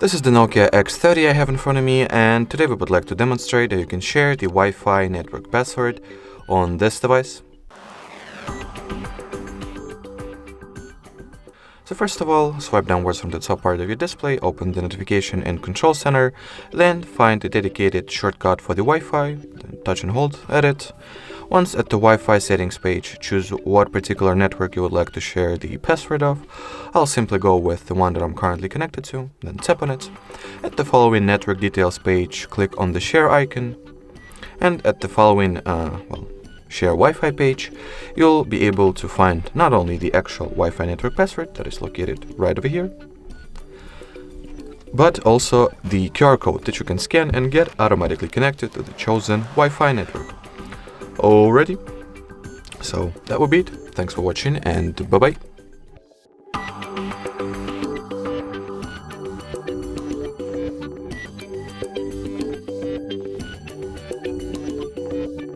This is the NOKIA X30 I have in front of me, and today we would like to demonstrate that you can share the Wi-Fi network password on this device. So first of all, swipe downwards from the top part of your display, open the notification and control center, then find the dedicated shortcut for the Wi-Fi, then touch and hold, edit. Once at the Wi-Fi settings page, choose what particular network you would like to share the password of. I'll simply go with the one that I'm currently connected to, then tap on it. At the following network details page, click on the share icon. And at the following, share Wi-Fi page, you'll be able to find not only the actual Wi-Fi network password that is located right over here, but also the QR code that you can scan and get automatically connected to the chosen Wi-Fi network. Alrighty, so that would be it. Thanks for watching and bye-bye.